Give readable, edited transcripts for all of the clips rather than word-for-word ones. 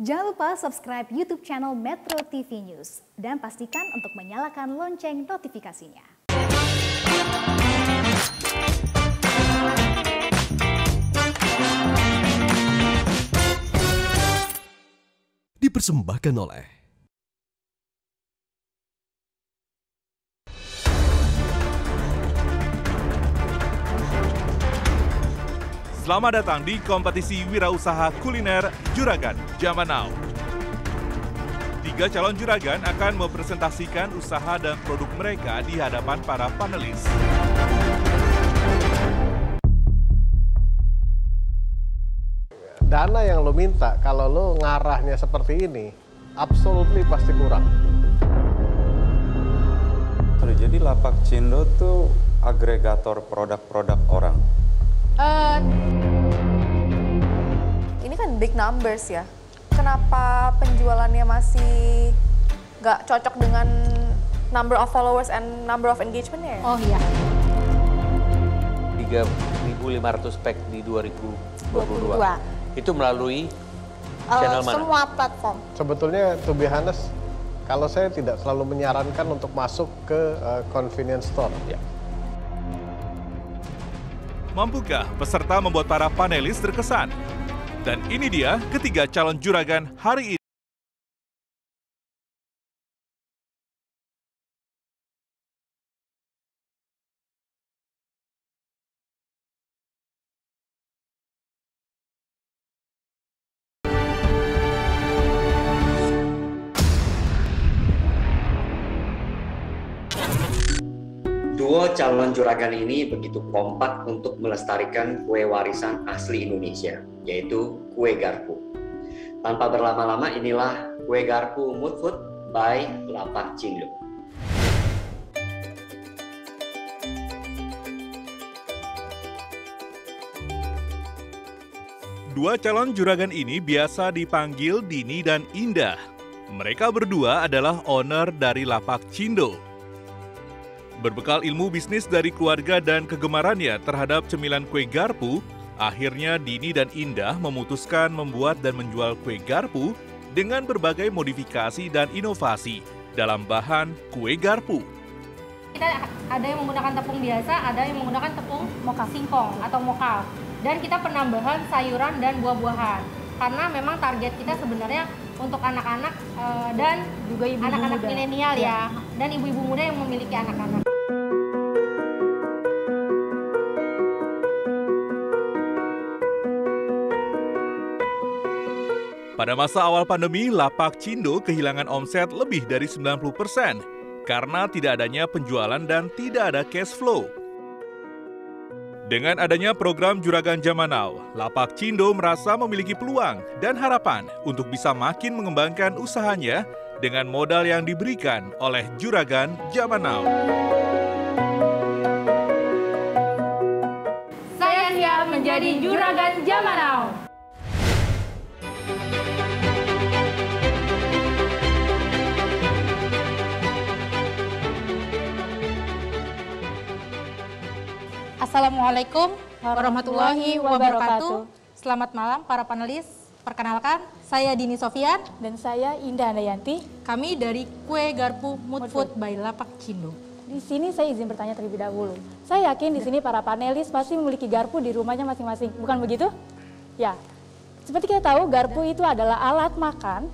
Jangan lupa subscribe YouTube channel Metro TV News dan pastikan untuk menyalakan lonceng notifikasinya. Dipersembahkan oleh Selamat datang di kompetisi wirausaha kuliner Juragan Zaman Now. 3 calon juragan akan mempresentasikan usaha dan produk mereka di hadapan para panelis. Dana yang lo minta, kalau lo ngarahnya seperti ini, absolutely pasti kurang. Jadi Lapak Cindo tuh agregator produk-produk orang. Ini kan big numbers ya. Kenapa penjualannya masih nggak cocok dengan number of followers and number of engagementnya ya? Oh iya. 3.500 pack di 2022. Itu melalui channel mana? Semua platform. Sebetulnya to be honest, kalau saya tidak selalu menyarankan untuk masuk ke convenience store. Ya. Mampukah peserta membuat para panelis terkesan? Dan ini dia ketiga calon juragan hari ini. Duo calon juragan ini begitu kompak untuk melestarikan kue warisan asli Indonesia, yaitu kue garpu. Tanpa berlama-lama, inilah kue garpu Mood Food by Lapak Cindo. Dua calon juragan ini biasa dipanggil Dini dan Indah. Mereka berdua adalah owner dari Lapak Cindo. Berbekal ilmu bisnis dari keluarga dan kegemarannya terhadap cemilan kue garpu, akhirnya Dini dan Indah memutuskan membuat dan menjual kue garpu dengan berbagai modifikasi dan inovasi dalam bahan kue garpu. Kita ada yang menggunakan tepung biasa, ada yang menggunakan tepung moka singkong atau moka. Dan kita penambahan sayuran dan buah-buahan. Karena memang target kita sebenarnya untuk anak-anak dan juga anak-anak milenial ya. Dan ibu-ibu muda yang memiliki anak-anak. Pada masa awal pandemi, Lapak Cindo kehilangan omset lebih dari 90% karena tidak adanya penjualan dan tidak ada cash flow. Dengan adanya program Juragan Zaman Now, Lapak Cindo merasa memiliki peluang dan harapan untuk bisa makin mengembangkan usahanya dengan modal yang diberikan oleh Juragan Zaman Now. Saya siap menjadi Juragan Zaman Now. Assalamualaikum warahmatullahi wabarakatuh. Selamat malam para panelis. Perkenalkan, saya Dini Sofian dan saya Indah Andayanti. Kami dari Kue Garpu Mood Food by Lapak Cindo. Di sini saya izin bertanya terlebih dahulu. Saya yakin di sini para panelis pasti memiliki garpu di rumahnya masing-masing, bukan begitu? Ya. Seperti kita tahu, garpu itu adalah alat makan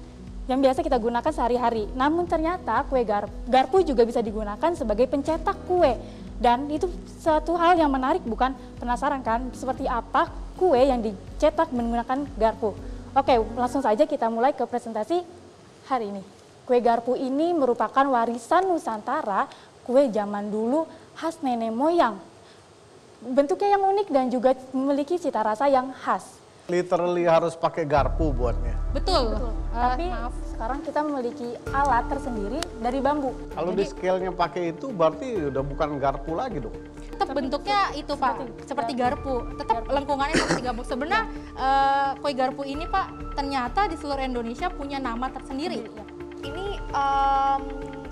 yang biasa kita gunakan sehari-hari. Namun ternyata kue garpu juga bisa digunakan sebagai pencetak kue. Dan itu satu hal yang menarik, bukan? Penasaran kan seperti apa kue yang dicetak menggunakan garpu? Oke, langsung saja kita mulai ke presentasi hari ini. Kue garpu ini merupakan warisan Nusantara, kue zaman dulu khas nenek moyang. Bentuknya yang unik dan juga memiliki cita rasa yang khas. Literally harus pakai garpu buatnya. Betul. Tapi sekarang kita memiliki alat tersendiri dari bambu. Kalau di scale-nya pakai itu berarti udah bukan garpu lagi dong. Tetap bentuknya itu Pak, seperti garpu. Tetap lengkungannya seperti garpu. Sebenarnya kue garpu ini Pak, ternyata di seluruh Indonesia punya nama tersendiri. Ini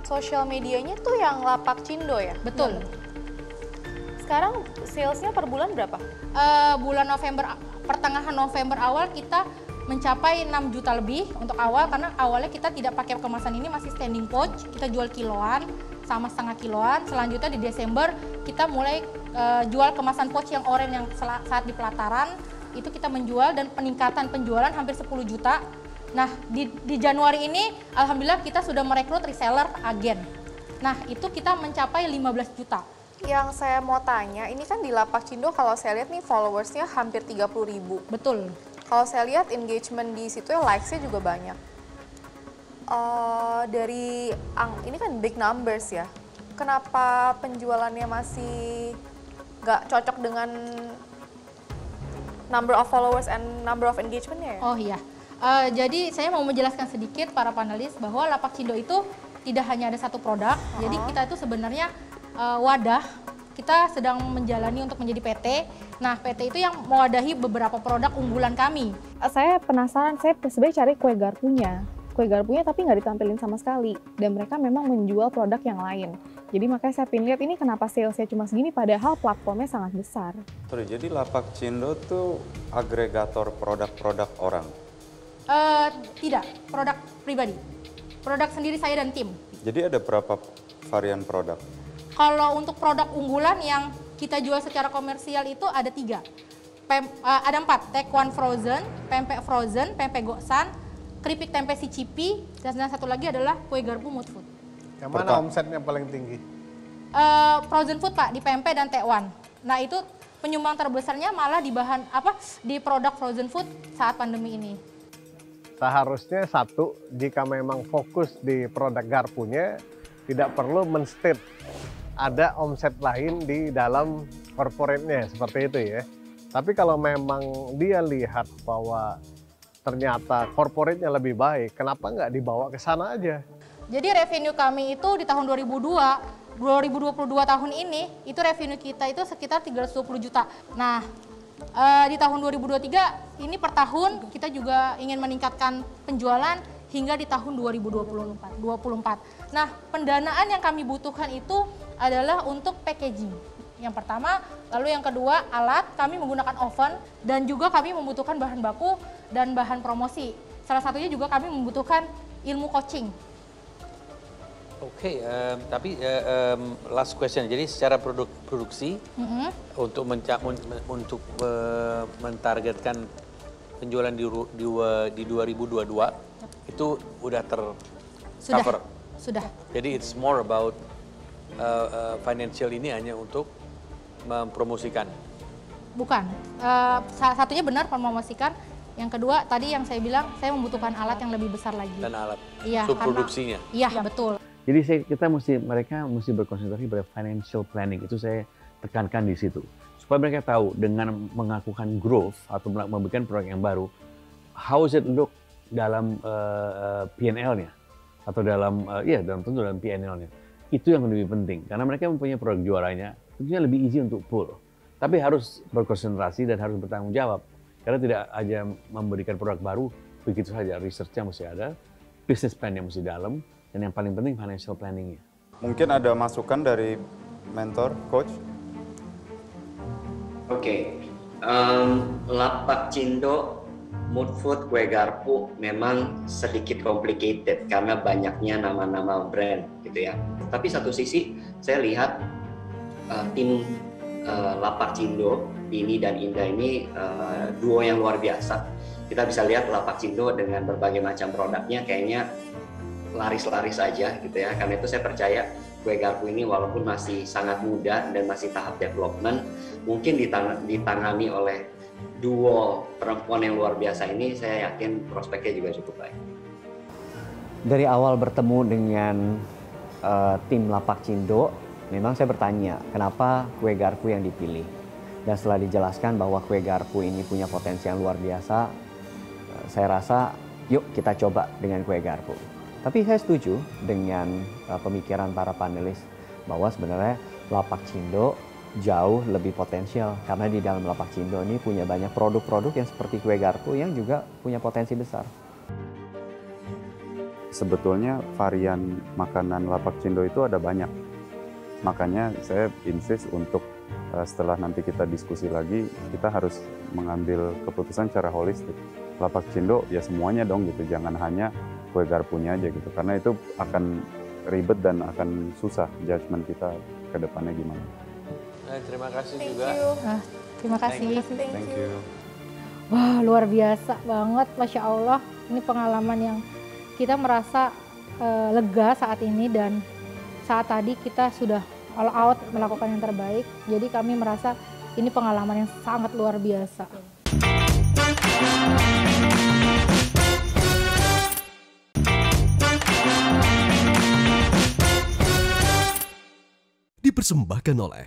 sosial medianya tuh yang Lapak Cindo ya? Betul. Sekarang salesnya per bulan berapa? Bulan November, pertengahan November awal kita mencapai 6 juta lebih untuk awal, karena awalnya kita tidak pakai kemasan ini, masih standing pouch, kita jual kiloan sama setengah kiloan. Selanjutnya di Desember kita mulai jual kemasan pouch yang oranye yang saat di pelataran, itu kita menjual dan peningkatan penjualan hampir 10 juta. Nah, di Januari ini alhamdulillah kita sudah merekrut reseller agen. Nah, itu kita mencapai 15 juta. Yang saya mau tanya, ini kan di Lapak Cindo kalau saya lihat nih followersnya hampir 30.000. Betul. Kalau saya lihat engagement di situ ya likes-nya juga banyak. Ini kan big numbers ya. Kenapa penjualannya masih nggak cocok dengan number of followers and number of engagement-nya ya? Oh iya. Jadi saya mau menjelaskan sedikit para panelis bahwa Lapak Cindo itu tidak hanya ada satu produk. Jadi kita itu sebenarnya wadah, kita sedang menjalani untuk menjadi PT. Nah, PT itu yang mewadahi beberapa produk unggulan kami. Saya penasaran, saya sebenarnya cari kue garpunya tapi nggak ditampilin sama sekali. Dan mereka memang menjual produk yang lain. Jadi makanya saya pengen lihat ini kenapa salesnya cuma segini padahal platformnya sangat besar. Jadi Lapak Cindo tuh agregator produk-produk orang? Tidak, produk pribadi. Produk sendiri saya dan tim. Jadi ada berapa varian produk? Kalau untuk produk unggulan yang kita jual secara komersial itu ada 3. Ada 4, tekwan frozen, pempek frozen, pempek goksan, keripik tempe sicipi, dan satu lagi adalah kue garpu mood food. Yang mana omsetnya paling tinggi? Frozen food Pak, di pempek dan tekwan. Nah itu penyumbang terbesarnya malah di produk frozen food saat pandemi ini. Seharusnya satu, jika memang fokus di produk garpunya, tidak perlu men-state ada omset lain di dalam corporate-nya, seperti itu ya. Tapi kalau memang dia lihat bahwa ternyata corporate-nya lebih baik, kenapa nggak dibawa ke sana aja? Jadi revenue kami itu di tahun 2022 tahun ini, itu revenue kita itu sekitar 320 juta. Nah, di tahun 2023 ini per tahun kita juga ingin meningkatkan penjualan hingga di tahun 2024. Nah, pendanaan yang kami butuhkan itu adalah untuk packaging. Yang pertama, lalu yang kedua alat, kami menggunakan oven dan juga kami membutuhkan bahan baku dan bahan promosi. Salah satunya juga kami membutuhkan ilmu coaching. Oke, tapi last question. Jadi secara produksi untuk mentargetkan penjualan di 2022 itu udah tercover. Sudah. Jadi it's more about financial ini hanya untuk mempromosikan. Bukan. Salah satunya benar mempromosikan. Yang kedua tadi yang saya bilang saya membutuhkan alat yang lebih besar lagi. Dan alat. Iya. Subproduksinya. Iya betul. Jadi mereka mesti berkonsentrasi pada financial planning, itu saya tekankan di situ. Supaya mereka tahu dengan mengakukan growth atau membuat produk yang baru, how does it look dalam P&L-nya atau dalam P&L-nya. Itu yang lebih penting, karena mereka mempunyai produk juaranya, tentunya lebih easy untuk pull. Tapi harus berkonsentrasi dan harus bertanggung jawab, karena tidak aja memberikan produk baru, begitu saja, research-nya mesti ada, business plan-nya mesti dalam, dan yang paling penting financial planning-nya. Mungkin ada masukan dari mentor, coach? Oke, Lapak Cindo, Mood Food, Kue Garpu memang sedikit complicated karena banyaknya nama-nama brand gitu ya. Tapi satu sisi saya lihat tim Lapak Cindo, Dini dan Indah ini duo yang luar biasa. Kita bisa lihat Lapak Cindo dengan berbagai macam produknya kayaknya laris-laris aja gitu ya. Karena itu saya percaya Kue Garpu ini walaupun masih sangat muda dan masih tahap development, mungkin ditangani oleh duo perempuan yang luar biasa ini, saya yakin prospeknya juga cukup baik. Dari awal bertemu dengan tim Lapak Cindo, memang saya bertanya kenapa Kue Garpu yang dipilih. Dan setelah dijelaskan bahwa Kue Garpu ini punya potensi yang luar biasa, saya rasa yuk kita coba dengan Kue Garpu. Tapi saya setuju dengan pemikiran para panelis bahwa sebenarnya Lapak Cindo jauh lebih potensial karena di dalam Lapak Cindo ini punya banyak produk-produk yang seperti Kue Garpu yang juga punya potensi besar. Sebetulnya varian makanan Lapak Cindo itu ada banyak. Makanya saya insist untuk setelah nanti kita diskusi lagi, kita harus mengambil keputusan secara holistik. lapak Cindo ya semuanya dong gitu, jangan hanya kue garpunya aja gitu, karena itu akan ribet dan akan susah judgement kita ke depannya gimana. Terima kasih juga. Terima kasih. Thank you. Wah, luar biasa banget, Masya Allah. Ini pengalaman yang kita merasa lega saat ini, dan saat tadi kita sudah all out melakukan yang terbaik. Jadi kami merasa ini pengalaman yang sangat luar biasa. Dipersembahkan oleh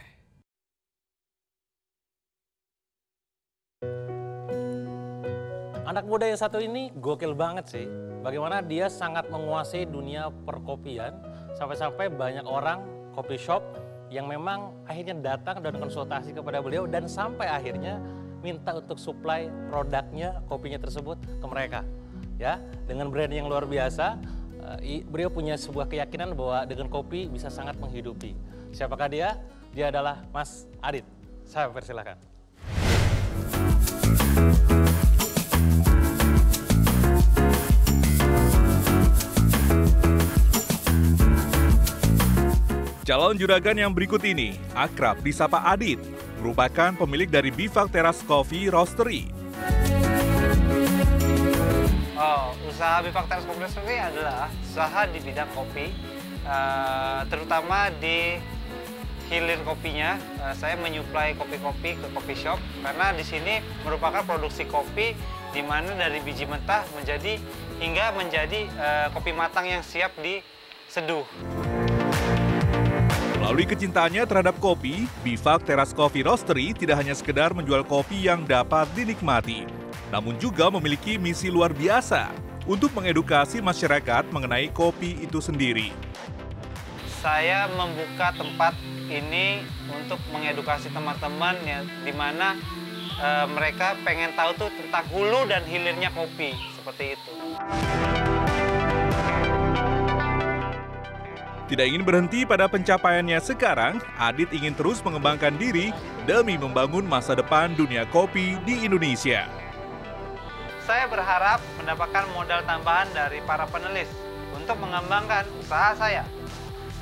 anak muda yang satu ini gokil banget sih. Bagaimana dia sangat menguasai dunia perkopian, sampai-sampai banyak orang coffee shop yang memang akhirnya datang dan konsultasi kepada beliau, dan sampai akhirnya minta untuk supply produknya, kopinya tersebut ke mereka. Ya, dengan brand yang luar biasa, beliau punya sebuah keyakinan bahwa dengan kopi bisa sangat menghidupi. Siapakah dia? Dia adalah Mas Adit. Saya persilakan. Calon juragan yang berikut ini akrab disapa Adit, merupakan pemilik dari Bivak Teras Coffee Roastery. Usaha Bivak Teras Coffee Roastery adalah usaha di bidang kopi, terutama di hilir kopinya. Saya menyuplai kopi-kopi ke coffee shop, karena di sini merupakan produksi kopi di mana dari biji mentah hingga menjadi kopi matang yang siap diseduh. Melalui kecintaannya terhadap kopi, Bivak Teras Coffee Roastery tidak hanya sekedar menjual kopi yang dapat dinikmati, namun juga memiliki misi luar biasa untuk mengedukasi masyarakat mengenai kopi itu sendiri. Saya membuka tempat ini untuk mengedukasi teman-teman ya, di mana mereka pengen tahu tuh tentang hulu dan hilirnya kopi, seperti itu. Tidak ingin berhenti pada pencapaiannya sekarang, Adit ingin terus mengembangkan diri demi membangun masa depan dunia kopi di Indonesia. Saya berharap mendapatkan modal tambahan dari para penulis untuk mengembangkan usaha saya.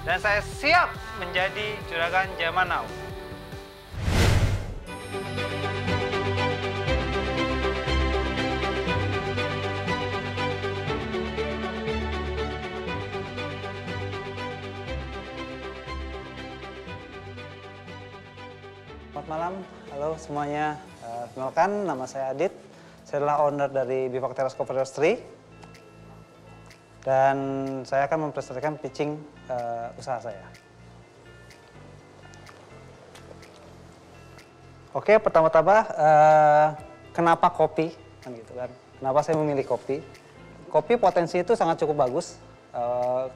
Dan saya siap menjadi juragan zaman now. Selamat malam, halo semuanya. Kenalkan, nama saya Adit. Saya adalah owner dari Bivak Teras Coffee Roastery. Dan saya akan mempresentasikan pitching usaha saya. Oke, pertama-tama kenapa kopi? Kan gitu kan. Kenapa saya memilih kopi? Kopi potensi itu sangat cukup bagus. 4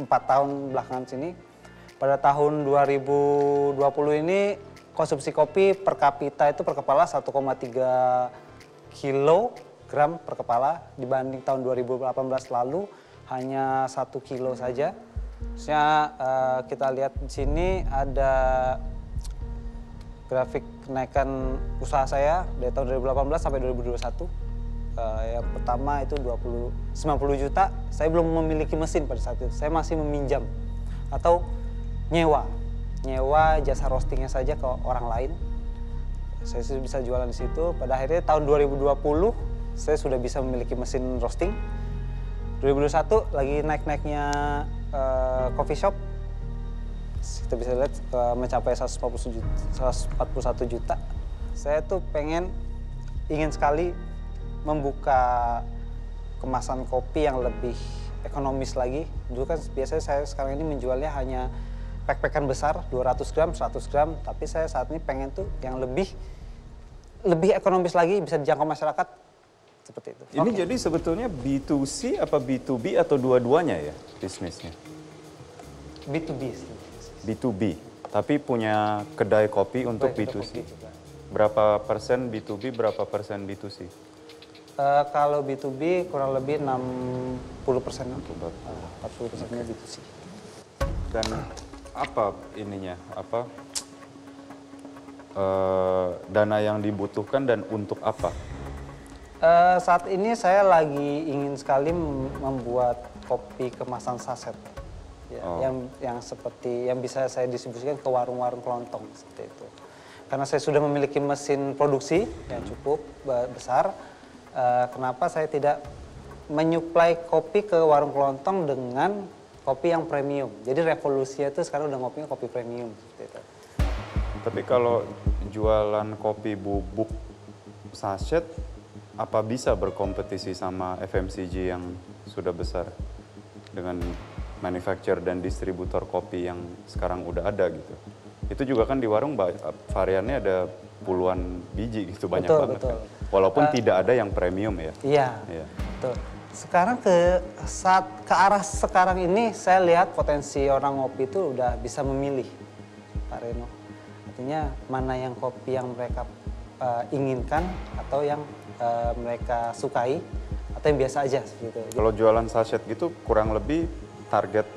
tahun belakangan sini. Pada tahun 2020 ini konsumsi kopi per kapita itu per kepala 1,3 kilogram per kepala, dibanding tahun 2018 lalu hanya 1 kilo saja. Maksudnya kita lihat di sini ada grafik kenaikan usaha saya dari tahun 2018 sampai 2021. Yang pertama itu 90 juta, saya belum memiliki mesin pada saat itu, saya masih meminjam atau nyewa jasa roastingnya saja ke orang lain. Saya sudah bisa jualan di situ. Pada akhirnya tahun 2020 saya sudah bisa memiliki mesin roasting. 2021 lagi naik-naiknya coffee shop. Kita bisa lihat mencapai 141 juta. Saya tuh ingin sekali membuka kemasan kopi yang lebih ekonomis lagi. Dulu kan biasanya saya sekarang ini menjualnya hanya pack-packan besar, 200 gram, 100 gram. Tapi saya saat ini pengen tuh yang lebih ekonomis lagi, bisa dijangkau masyarakat, seperti itu. Ini jadi sebetulnya B2C apa B2B atau dua-duanya ya bisnisnya? B2B. B2B, tapi punya kedai kopi untuk B2C. Berapa persen B2B, berapa persen B2C? Kalau B2B kurang lebih 60%. 40%-nya B2C. Dan apa ininya, dana yang dibutuhkan dan untuk apa? Saat ini saya lagi ingin sekali membuat kopi kemasan saset. Ya, yang seperti yang bisa saya distribusikan ke warung-warung kelontong seperti itu. Karena saya sudah memiliki mesin produksi yang cukup besar, kenapa saya tidak menyuplai kopi ke warung kelontong dengan kopi yang premium. Jadi revolusinya itu sekarang udah ngopinya kopi premium seperti itu. Tapi kalau jualan kopi bubuk sachet, apa bisa berkompetisi sama FMCG yang sudah besar dengan manufacturer dan distributor kopi yang sekarang udah ada gitu? Itu juga kan di warung variannya ada puluhan biji gitu, banyak banget betul. Kan? Walaupun tidak ada yang premium ya. Iya, betul. Sekarang ke arah sekarang ini saya lihat potensi orang ngopi itu udah bisa memilih, Pak Reno. Artinya mana yang kopi yang mereka inginkan atau yang mereka sukai atau yang biasa aja seperti itu. Kalau jualan sachet gitu kurang lebih target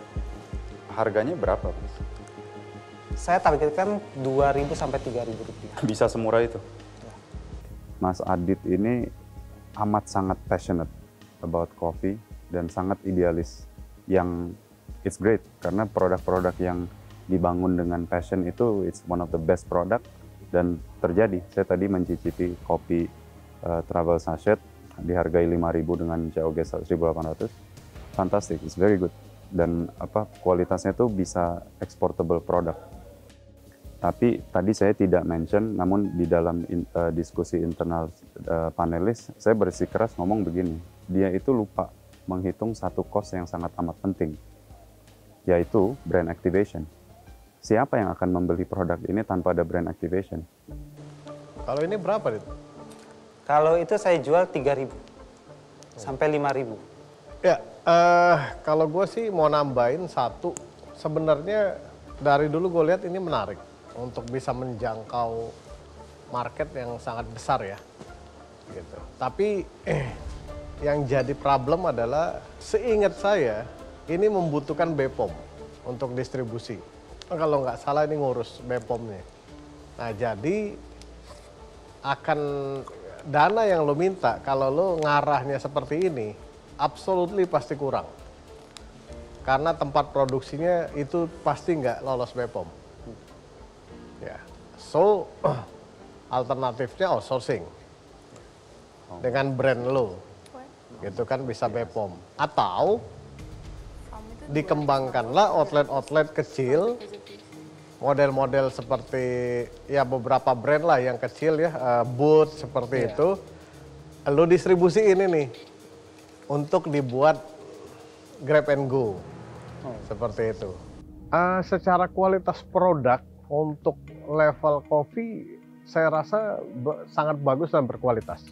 harganya berapa, Mas? Saya targetkan 2.000 sampai 3.000 rupiah. Bisa semurah itu? Ya. Mas Adit ini amat sangat passionate about coffee dan sangat idealis. Yang it's great karena produk-produk yang dibangun dengan passion itu it's one of the best product dan terjadi. Saya tadi mencicipi kopi travel sachet dihargai 5.000 dengan COG 1.800. Fantastic, it's very good. Dan kualitasnya itu bisa exportable product. Tapi tadi saya tidak mention, namun di dalam diskusi internal panelis, saya bersikeras ngomong begini, dia itu lupa menghitung satu cost yang sangat amat penting, yaitu brand activation. Siapa yang akan membeli produk ini tanpa ada brand activation? Kalau ini berapa, Dit? Kalau itu saya jual 3.000 sampai 5.000. Ya, kalau gue sih mau nambahin satu, sebenarnya dari dulu gue lihat ini menarik untuk bisa menjangkau market yang sangat besar ya. Gitu. Tapi yang jadi problem adalah seingat saya ini membutuhkan BPOM untuk distribusi. Kalau nggak salah ini ngurus BPOM-nya. Nah jadi akan dana yang lo minta kalau lo ngarahnya seperti ini, absolutely pasti kurang. Karena tempat produksinya itu pasti nggak lolos BPOM. Ya, so alternatifnya outsourcing dengan brand lo, gitu kan bisa BPOM. Atau dikembangkanlah outlet-outlet kecil, model-model seperti ya beberapa brand lah yang kecil ya, Boots seperti itu, lo distribusi ini nih untuk dibuat grab and go, seperti itu. Secara kualitas produk untuk level kopi, saya rasa sangat bagus dan berkualitas.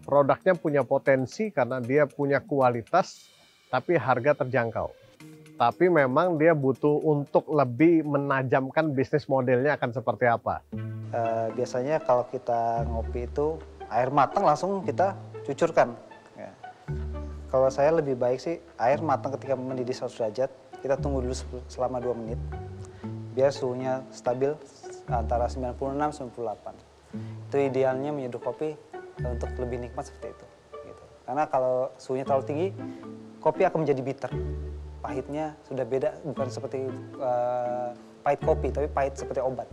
Produknya punya potensi karena dia punya kualitas, tapi harga terjangkau. Tapi memang dia butuh untuk lebih menajamkan bisnis modelnya akan seperti apa. Biasanya kalau kita ngopi itu air matang langsung kita cucurkan. Ya. Kalau saya lebih baik sih air matang ketika mendidih 100 derajat, kita tunggu dulu selama 2 menit. Biar suhunya stabil antara 96-98. Itu idealnya menyeduh kopi untuk lebih nikmat seperti itu. Gitu. Karena kalau suhunya terlalu tinggi, kopi akan menjadi bitter. Pahitnya sudah beda, bukan seperti pahit kopi, tapi pahit seperti obat.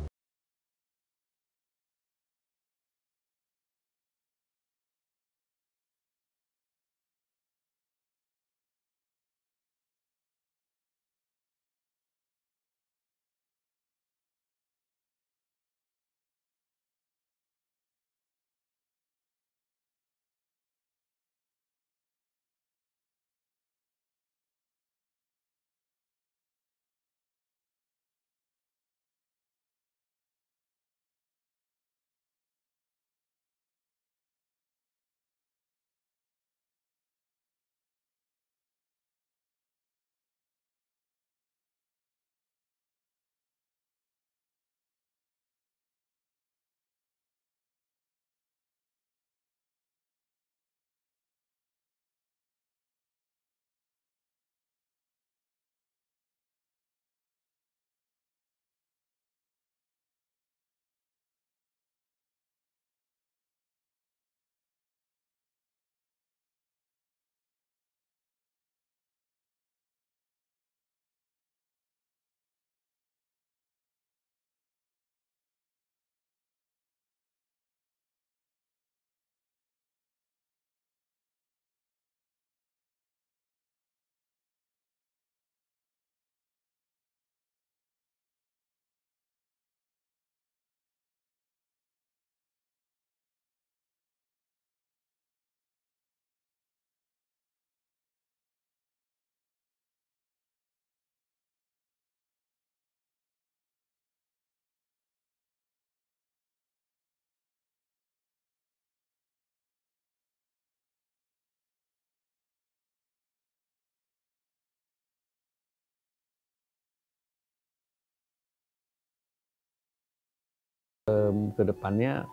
Kedepannya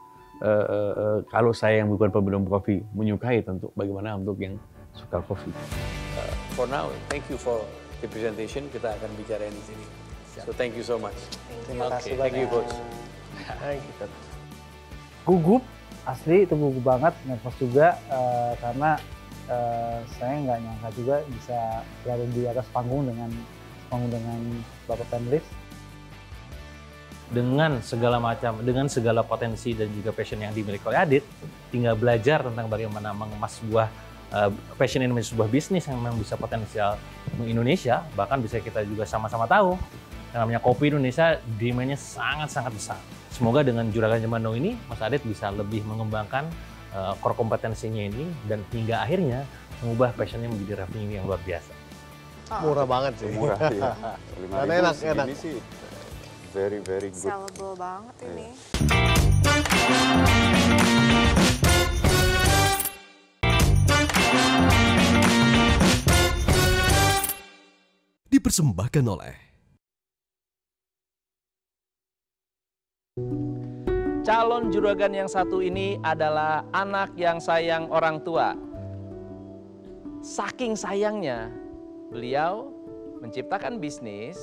kalau saya yang bukan peminum kopi menyukai, tentu bagaimana untuk yang suka kopi. For now, thank you for the presentation. Kita akan bicara di sini. So thank you so much. Terima kasih Thank you, banyak. Coach. Gugup, asli itu gugup banget, nervous juga karena saya nggak nyangka juga bisa berada di atas panggung dengan Bapak Panelis. Dengan segala macam, dengan segala potensi dan juga passion yang dimiliki oleh Adit, tinggal belajar tentang bagaimana mengemas sebuah passion ini menjadi sebuah bisnis yang memang bisa potensial di Indonesia. Bahkan bisa kita juga sama-sama tahu, yang namanya kopi Indonesia demand-nya sangat-sangat besar. Semoga dengan Juragan Zaman Now ini, Mas Adit bisa lebih mengembangkan core kompetensinya ini dan hingga akhirnya mengubah passionnya menjadi revenue yang luar biasa. Murah banget sih. Murah ya. Dan enak. Ini sih very good. Sellable banget ini. Dipersembahkan oleh calon juragan yang satu ini adalah anak yang sayang orang tua. Saking sayangnya, beliau menciptakan bisnis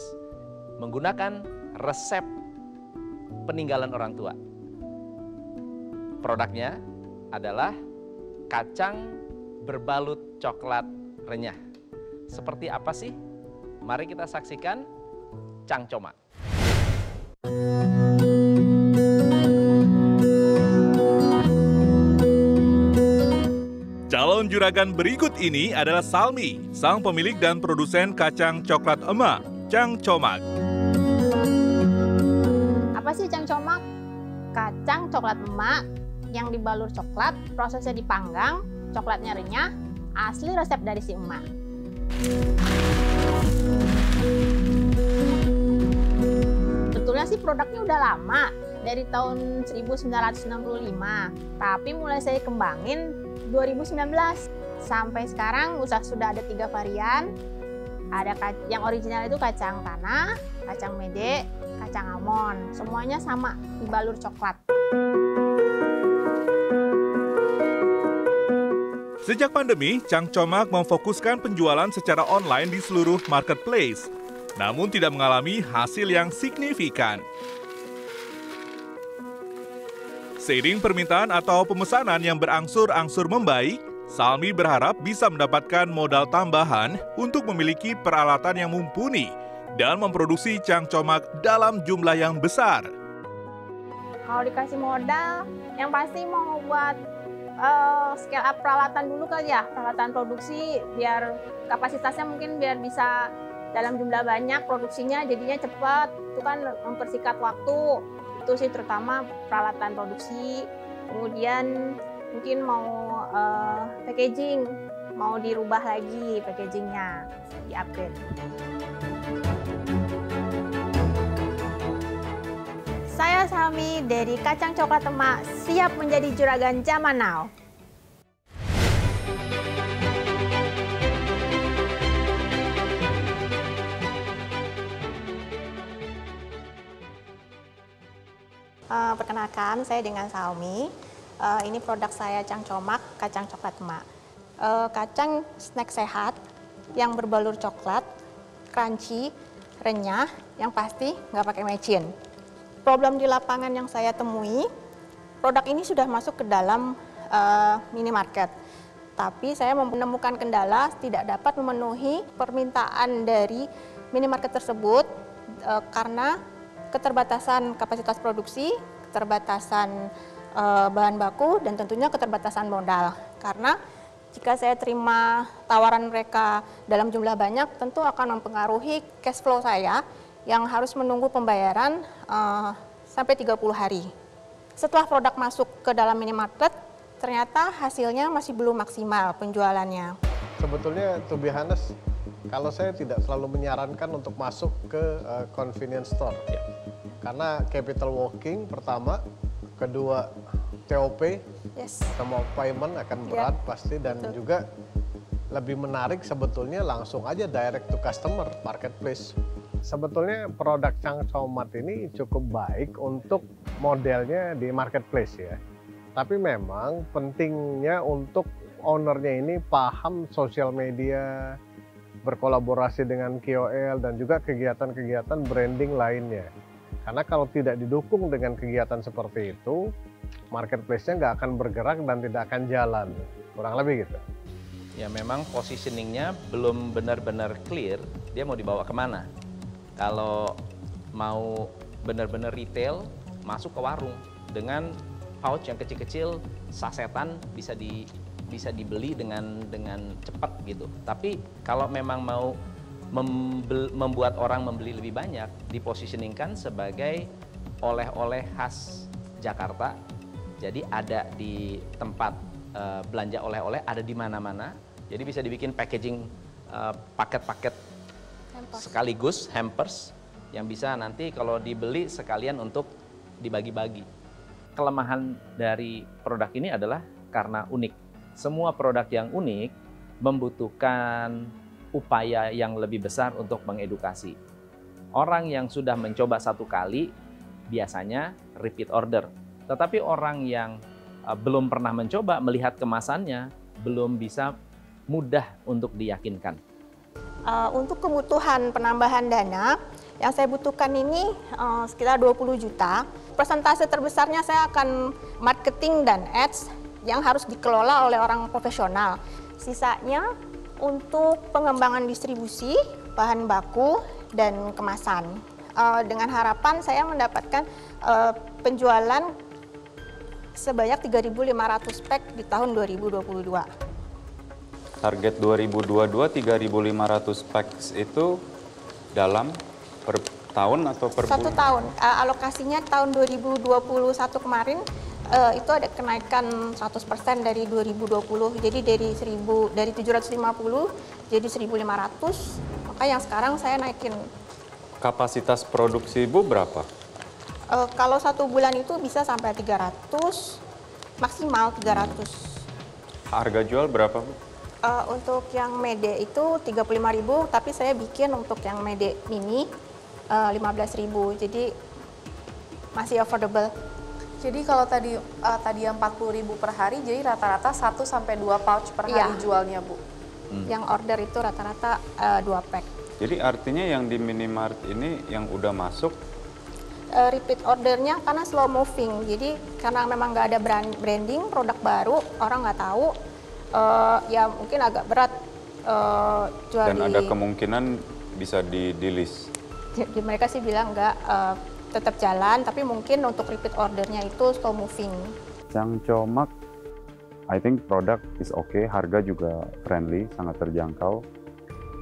menggunakan resep peninggalan orang tua. Produknya adalah kacang berbalut coklat renyah. Seperti apa sih? Mari kita saksikan Cangcomak. Calon juragan berikut ini adalah Salmi, sang pemilik dan produsen kacang coklat emak, Cangcomak. Apa sih Cangcomak? Kacang coklat emak yang dibalur coklat, prosesnya dipanggang, coklatnya renyah, asli resep dari si emak. Sebetulnya sih produknya udah lama, dari tahun 1965, tapi mulai saya kembangin 2019. Sampai sekarang sudah ada 3 varian. Ada yang original itu kacang tanah, kacang mede, kacang almond. Semuanya sama, dibalur coklat. Sejak pandemi, Cangcomak memfokuskan penjualan secara online di seluruh marketplace, namun tidak mengalami hasil yang signifikan. Seiring permintaan atau pemesanan yang berangsur-angsur membaik, Salmi berharap bisa mendapatkan modal tambahan untuk memiliki peralatan yang mumpuni dan memproduksi Cangcomak dalam jumlah yang besar. Kalau dikasih modal, yang pasti mau buat scale up peralatan dulu kali ya, peralatan produksi biar kapasitasnya mungkin biar bisa dalam jumlah banyak produksinya jadinya cepat, itu kan mempersingkat waktu. Itu sih terutama peralatan produksi, kemudian mungkin mau packaging, mau dirubah lagi packagingnya, di-upgrade. Saya Salmi dari Kacang Coklat Emak, siap menjadi juragan zaman now. Perkenalkan, saya dengan Salmi. Ini produk saya Cangcomak, kacang coklat emak. Kacang snack sehat yang berbalur coklat, crunchy, renyah, yang pasti nggak pakai mecin. Problem di lapangan yang saya temui, produk ini sudah masuk ke dalam minimarket. Tapi saya menemukan kendala tidak dapat memenuhi permintaan dari minimarket tersebut karena keterbatasan kapasitas produksi, keterbatasan bahan baku, dan tentunya keterbatasan modal. Karena jika saya terima tawaran mereka dalam jumlah banyak, tentu akan mempengaruhi cash flow saya yang harus menunggu pembayaran sampai 30 hari. Setelah produk masuk ke dalam minimarket, ternyata hasilnya masih belum maksimal penjualannya. Sebetulnya, to be honest, kalau saya tidak selalu menyarankan untuk masuk ke convenience store. Karena capital working pertama, kedua TOP, sama payment akan berat pasti, dan juga lebih menarik sebetulnya langsung aja direct to customer marketplace. Sebetulnya produk Cangcomat ini cukup baik untuk modelnya di marketplace ya. Tapi memang pentingnya untuk ownernya ini paham sosial media, berkolaborasi dengan KOL dan juga kegiatan-kegiatan branding lainnya. Karena kalau tidak didukung dengan kegiatan seperti itu, marketplace-nya nggak akan bergerak dan tidak akan jalan. Kurang lebih gitu. Ya memang positioningnya belum benar-benar clear, dia mau dibawa kemana. Kalau mau benar-benar retail, masuk ke warung dengan pouch yang kecil-kecil, sasetan bisa dibeli dengan cepat gitu. Tapi kalau memang mau membuat orang membeli lebih banyak, dipositioningkan sebagai oleh-oleh khas Jakarta. Jadi ada di tempat belanja oleh-oleh, ada di mana-mana. Jadi bisa dibikin packaging paket-paket sekaligus, hampers, yang bisa nanti kalau dibeli sekalian untuk dibagi-bagi. Kelemahan dari produk ini adalah karena unik. Semua produk yang unik membutuhkan upaya yang lebih besar untuk mengedukasi. Orang yang sudah mencoba satu kali biasanya repeat order. Tetapi orang yang belum pernah mencoba, melihat kemasannya, belum bisa mudah untuk diyakinkan. Untuk kebutuhan penambahan dana, yang saya butuhkan ini sekitar 20 juta. Persentase terbesarnya saya akan marketing dan ads yang harus dikelola oleh orang profesional. Sisanya untuk pengembangan distribusi, bahan baku, dan kemasan. Dengan harapan saya mendapatkan penjualan sebanyak 3.500 pack di tahun 2022. Target 2022 3.500 packs itu dalam per tahun atau per bulan? 1 tahun. Alokasinya tahun 2021 kemarin itu ada kenaikan 100% dari 2020. Jadi dari 750 jadi 1.500. Maka yang sekarang saya naikin. Kapasitas produksi Ibu berapa? Kalau 1 bulan itu bisa sampai 300, maksimal 300. Harga jual berapa, Bu? Untuk yang mede itu 35.000, tapi saya bikin untuk yang mede mini 15.000. Jadi masih affordable. Jadi kalau tadi yang 40.000 per hari, jadi rata-rata 1 sampai 2 pouch per hari jualnya, Bu. Yang order itu rata-rata 2 pack. Jadi artinya yang di Minimart ini yang udah masuk repeat ordernya karena slow moving. Jadi karena memang nggak ada branding, produk baru, orang nggak tahu. Ya mungkin agak berat jual dan ada kemungkinan bisa di-delist. Jadi mereka sih bilang nggak, tetap jalan, tapi mungkin untuk repeat ordernya itu slow moving. Cangcomat, I think product is okay, harga juga friendly, sangat terjangkau.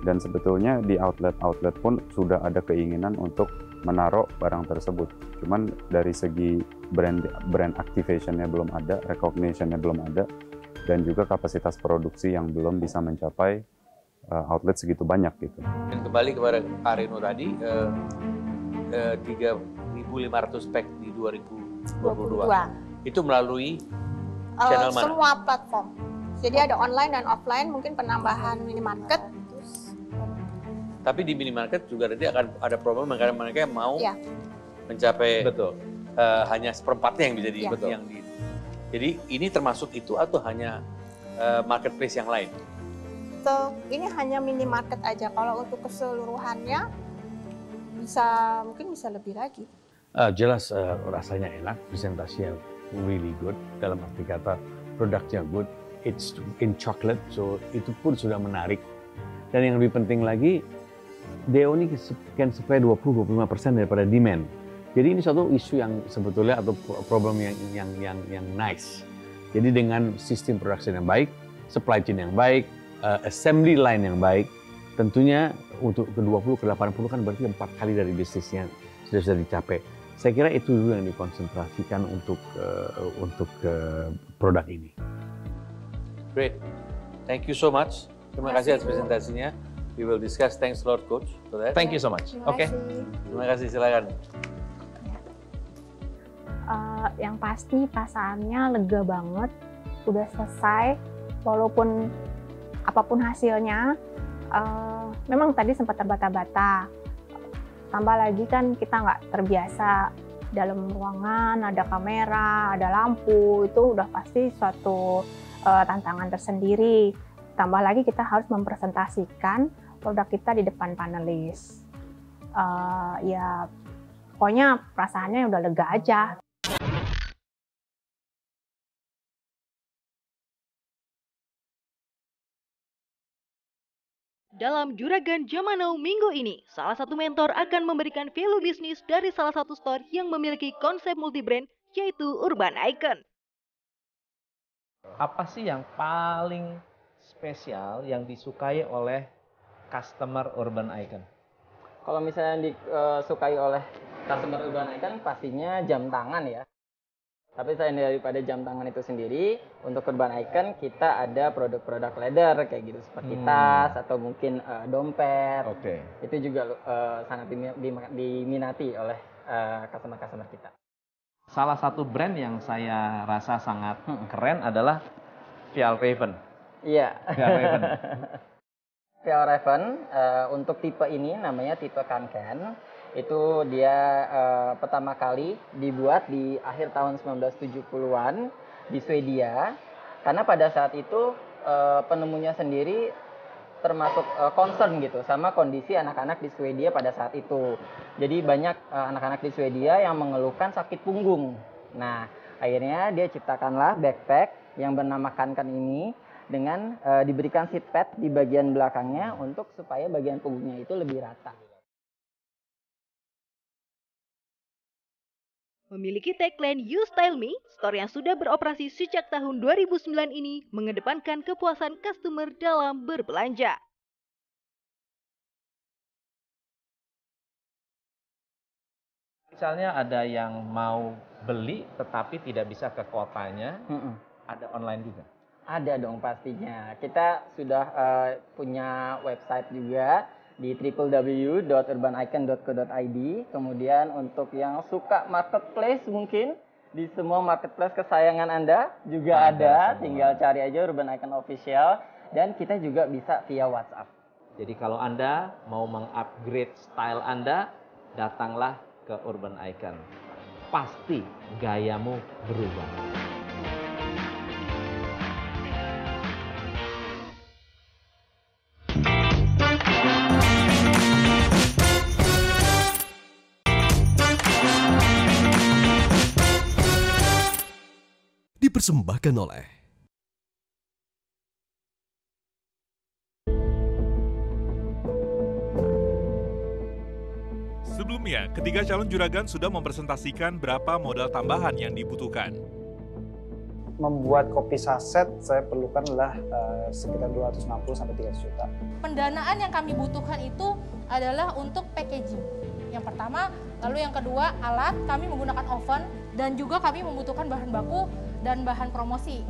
Dan sebetulnya di outlet-outlet pun sudah ada keinginan untuk menaruh barang tersebut. Cuman dari segi brand activation-nya belum ada, recognition-nya belum ada, dan juga kapasitas produksi yang belum bisa mencapai outlet segitu banyak gitu. Dan kembali kepada Pak Reno tadi, 3.500 pack di 2022. Itu melalui channel mana? Semua platform. Jadi ada online dan offline, mungkin penambahan minimarket. Tapi di minimarket juga nanti akan ada problem karena mereka mau mencapai hanya seperempatnya yang bisa di. Jadi ini termasuk itu atau hanya marketplace yang lain? Ini hanya minimarket aja. Kalau untuk keseluruhannya mungkin bisa lebih lagi. Jelas rasanya enak, presentasinya really good, dalam arti kata produknya good, it's in chocolate, so itu pun sudah menarik. Dan yang lebih penting lagi, DO ini can supply 20-25% daripada demand. Jadi ini suatu isu yang sebetulnya atau problem yang nice. Jadi dengan sistem production yang baik, supply chain yang baik, assembly line yang baik, tentunya untuk ke 20 ke 80 kan berarti 4 kali dari bisnisnya sudah dicapai. Saya kira itu dulu yang dikonsentrasikan untuk produk ini. Great, thank you so much. Terima kasih atas presentasinya. We will discuss. Thanks a lot, Coach, for that. Thank you so much. Oke. Terima kasih. Silakan. Yang pasti perasaannya lega banget, udah selesai, walaupun apapun hasilnya, memang tadi sempat terbata-bata. Tambah lagi kan kita nggak terbiasa dalam ruangan, ada kamera, ada lampu, itu udah pasti suatu tantangan tersendiri. Tambah lagi kita harus mempresentasikan produk kita di depan panelis. Ya pokoknya perasaannya udah lega aja. Dalam Juragan Zaman Now minggu ini, salah satu mentor akan memberikan value bisnis dari salah satu store yang memiliki konsep multi-brand, yaitu Urban Icon. Apa sih yang paling spesial yang disukai oleh customer Urban Icon? Kalau misalnya disukai oleh customer Urban Icon pastinya jam tangan ya. Tapi selain daripada jam tangan itu sendiri, untuk Urban Icon kita ada produk-produk leather kayak gitu seperti tas atau mungkin dompet. Itu juga sangat diminati oleh customer-customer kita. Salah satu brand yang saya rasa sangat keren adalah Fjällräven. Iya. Fjällräven. Fjällräven untuk tipe ini namanya tipe Kanken. Itu dia pertama kali dibuat di akhir tahun 1970-an di Swedia. Karena pada saat itu penemunya sendiri termasuk concern gitu sama kondisi anak-anak di Swedia pada saat itu. Jadi banyak anak-anak di Swedia yang mengeluhkan sakit punggung. Nah, akhirnya dia ciptakanlah backpack yang bernama Kanken ini dengan diberikan seat pad di bagian belakangnya untuk supaya bagian punggungnya itu lebih rata. Memiliki tagline You Style Me, store yang sudah beroperasi sejak tahun 2009 ini mengedepankan kepuasan customer dalam berbelanja. Misalnya ada yang mau beli tetapi tidak bisa ke kotanya, ada online juga? Ada dong pastinya. Kita sudah punya website juga di www.urbanicon.co.id. Kemudian untuk yang suka marketplace mungkin di semua marketplace kesayangan Anda juga ada. Tinggal cari aja Urban Icon Official dan kita juga bisa via WhatsApp. Jadi kalau Anda mau mengupgrade style Anda, datanglah ke Urban Icon. Pasti gayamu berubah. Dipersembahkan oleh Sebelumnya, ketiga calon juragan sudah mempresentasikan berapa modal tambahan yang dibutuhkan. Membuat kopi saset saya perlukan adalah sekitar 260-300 juta. Pendanaan yang kami butuhkan itu adalah untuk packaging. Yang pertama, lalu yang kedua alat, kami menggunakan oven dan juga kami membutuhkan bahan baku dan bahan promosi.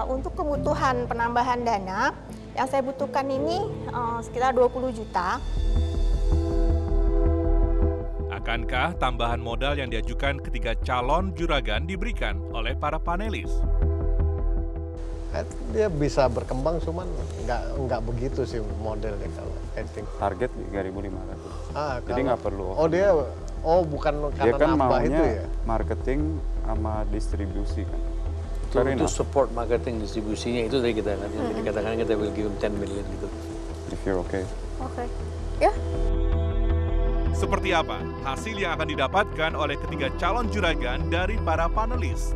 Untuk kebutuhan penambahan dana, yang saya butuhkan ini sekitar 20 juta. Akankah tambahan modal yang diajukan ketiga calon juragan diberikan oleh para panelis? Dia bisa berkembang, cuman nggak begitu sih modelnya kalau I think. Target 3.500. Jadi nggak perlu. Bukan karena dia kan nambah maunya itu ya? Marketing sama distribusi kan. Itu support marketing distribusinya itu dari kita kan. Yang dikatakan kita will give 10 million gitu. If you're okay. Oke. Ya. Seperti apa hasil yang akan didapatkan oleh ketiga calon juragan dari para panelis?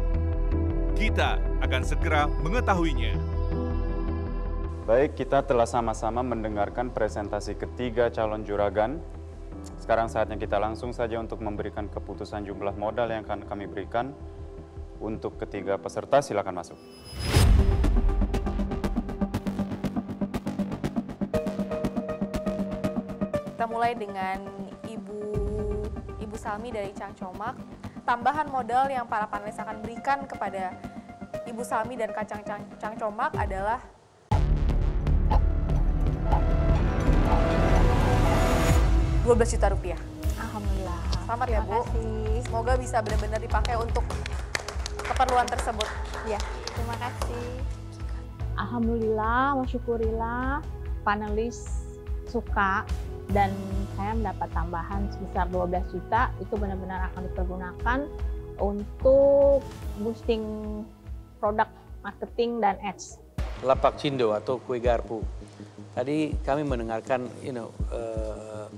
Kita akan segera mengetahuinya. Baik, kita telah sama-sama mendengarkan presentasi ketiga calon juragan. Sekarang saatnya kita langsung saja untuk memberikan keputusan jumlah modal yang akan kami berikan. Untuk ketiga peserta, silakan masuk. Kita mulai dengan Ibu Salmi dari Cangcomak. Tambahan modal yang para panelis akan berikan kepada Ibu Salmi dan Kak Cangcomak adalah Rp12 juta. Alhamdulillah. Selamat ya Bu. Semoga bisa benar-benar dipakai untuk keperluan tersebut. Ya, terima kasih. Alhamdulillah, wasyukurillah, panelis suka dan saya mendapat tambahan sebesar 12 juta. Itu benar-benar akan dipergunakan untuk boosting produk marketing dan ads. Lapak Cindo atau kue garpu. Tadi kami mendengarkan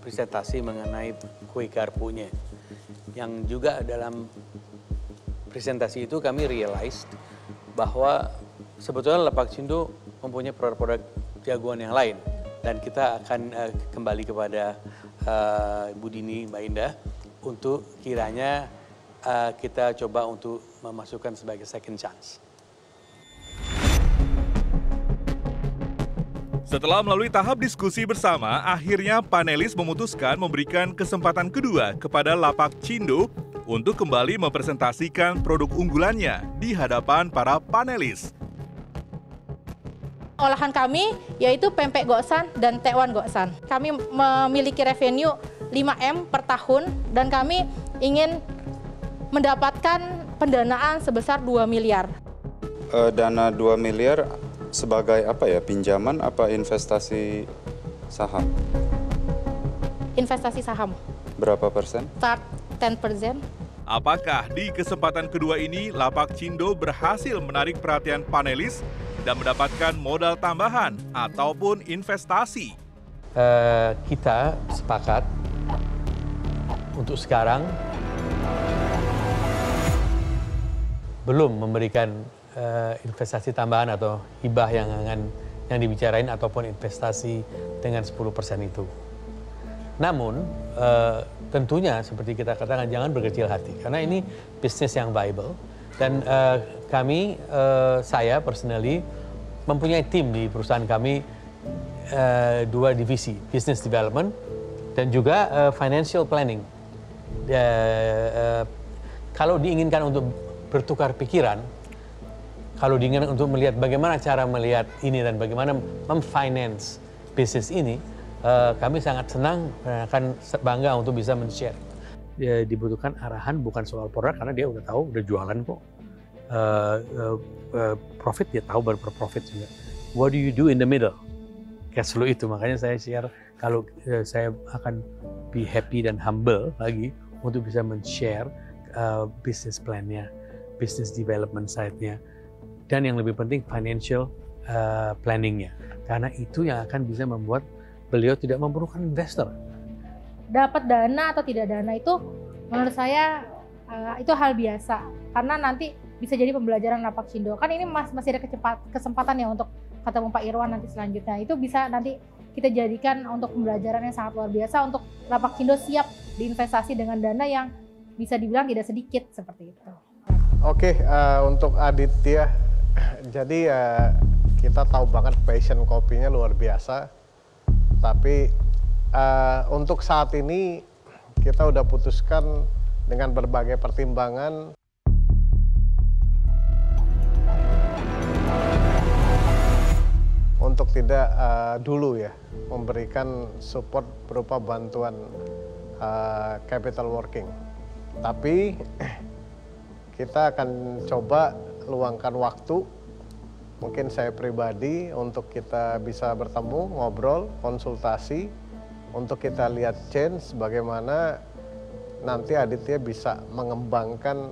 presentasi mengenai kue garpunya. Yang juga dalam presentasi itu kami realize bahwa sebetulnya Lapak Cindo mempunyai produk-produk jagoan yang lain. Dan kita akan kembali kepada Bu Dini, Mbak Indah, untuk kiranya kita coba untuk memasukkan sebagai second chance. Setelah melalui tahap diskusi bersama, akhirnya panelis memutuskan memberikan kesempatan kedua kepada Lapak Cindo untuk kembali mempresentasikan produk unggulannya di hadapan para panelis. Olahan kami yaitu pempek goksan dan tekwan goksan. Kami memiliki revenue 5M per tahun dan kami ingin mendapatkan pendanaan sebesar 2 miliar. Dana 2 miliar sebagai apa ya, pinjaman apa investasi saham? Investasi saham. Berapa persen? Start 10%. Apakah di kesempatan kedua ini Lapak Cindo berhasil menarik perhatian panelis dan mendapatkan modal tambahan ataupun investasi? Kita sepakat untuk sekarang belum memberikan investasi tambahan atau hibah yang dibicarain ataupun investasi dengan 10% itu. Namun tentunya seperti kita katakan jangan berkecil hati karena ini bisnis yang viable dan saya personally mempunyai tim di perusahaan kami 2 divisi, business development dan juga financial planning. Kalau diinginkan untuk bertukar pikiran, kalau diinginkan untuk melihat bagaimana cara melihat ini dan bagaimana memfinance bisnis ini, kami sangat senang dan akan bangga untuk bisa men-share. Dibutuhkan arahan bukan soal produk karena dia udah tahu, udah jualan kok. Profit dia tahu baru berprofit juga. What do you do in the middle? Cash flow itu, makanya saya share kalau saya akan be happy dan humble lagi untuk bisa men-share business plan-nya, business development side-nya, dan yang lebih penting financial planning-nya. Karena itu yang akan bisa membuat beliau tidak memerlukan investor. Dapat dana atau tidak dana itu menurut saya itu hal biasa. Karena nanti bisa jadi pembelajaran Lapak Cindo. Kan ini masih ada kesempatan ya untuk ketemu Pak Irwan nanti selanjutnya. Itu bisa nanti kita jadikan untuk pembelajaran yang sangat luar biasa untuk Lapak Cindo siap diinvestasi dengan dana yang bisa dibilang tidak sedikit seperti itu. Oke, untuk Aditya, jadi kita tahu banget passion kopinya luar biasa. Tapi untuk saat ini kita udah putuskan dengan berbagai pertimbangan untuk tidak dulu ya memberikan support berupa bantuan capital working. Tapi kita akan coba luangkan waktu, mungkin saya pribadi, untuk kita bisa bertemu, ngobrol, konsultasi, untuk kita lihat change bagaimana nanti Aditya bisa mengembangkan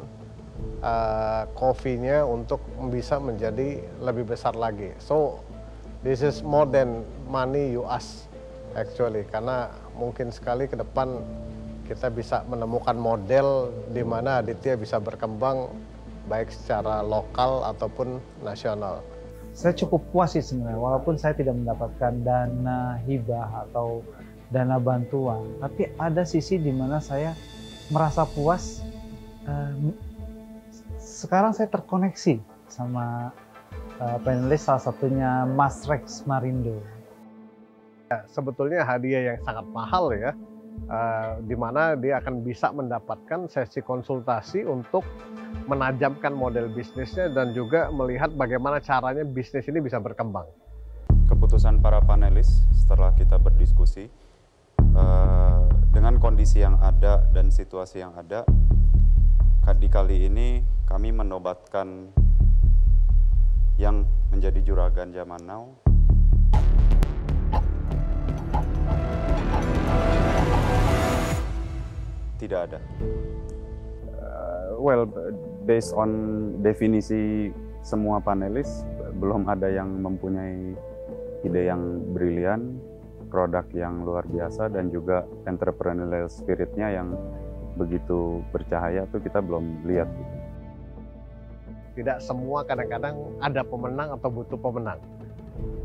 kopinya untuk bisa menjadi lebih besar lagi. So this is more than money you ask actually, karena mungkin sekali ke depan kita bisa menemukan model di mana Aditya bisa berkembang baik secara lokal ataupun nasional. Saya cukup puas sih sebenarnya, walaupun saya tidak mendapatkan dana hibah atau dana bantuan, tapi ada sisi di mana saya merasa puas. Sekarang saya terkoneksi sama panelis, salah satunya Mas Rex Marindo. Ya, sebetulnya hadiah yang sangat mahal ya, di mana dia akan bisa mendapatkan sesi konsultasi untuk menajamkan model bisnisnya dan juga melihat bagaimana caranya bisnis ini bisa berkembang. Keputusan para panelis setelah kita berdiskusi dengan kondisi yang ada dan situasi yang ada, di kali ini kami menobatkan yang menjadi juragan zaman now. Tidak ada. Well, based on definisi semua panelis, belum ada yang mempunyai ide yang brilian, produk yang luar biasa, dan juga entrepreneurial spirit-nya yang begitu bercahaya tuh kita belum lihat. Tidak semua kadang-kadang ada pemenang atau butuh pemenang.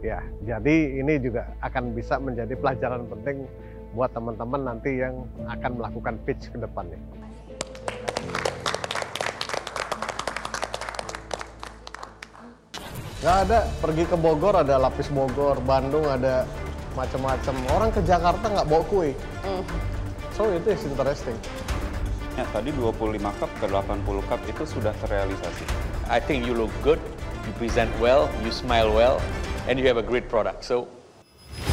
Ya, jadi ini juga akan bisa menjadi pelajaran penting buat teman-teman nanti yang akan melakukan pitch ke depannya. Nggak ada, pergi ke Bogor ada lapis Bogor, Bandung ada macam-macam. Orang ke Jakarta nggak bawa kue. So itu is interesting. Ya, tadi 25 cup ke 80 cup itu sudah terrealisasi. I think you look good, you present well, you smile well, and you have a great product. So,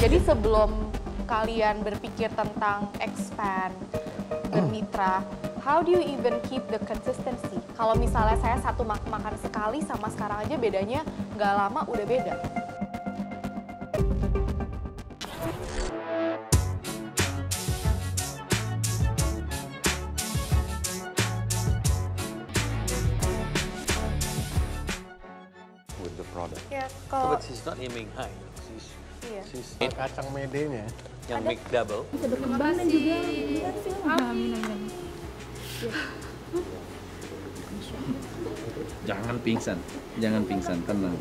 jadi sebelum kalian berpikir tentang expand, bermitra, how do you even keep the consistency? Kalau misalnya saya satu makan sekali sama sekarang aja bedanya nggak lama udah beda. With the product. Ya, so, but she's not aiming high. She's kacang medenya yang make double. Bisa berkembang dan juga Jangan pingsan, tenang.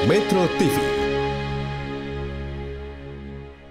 Metro TV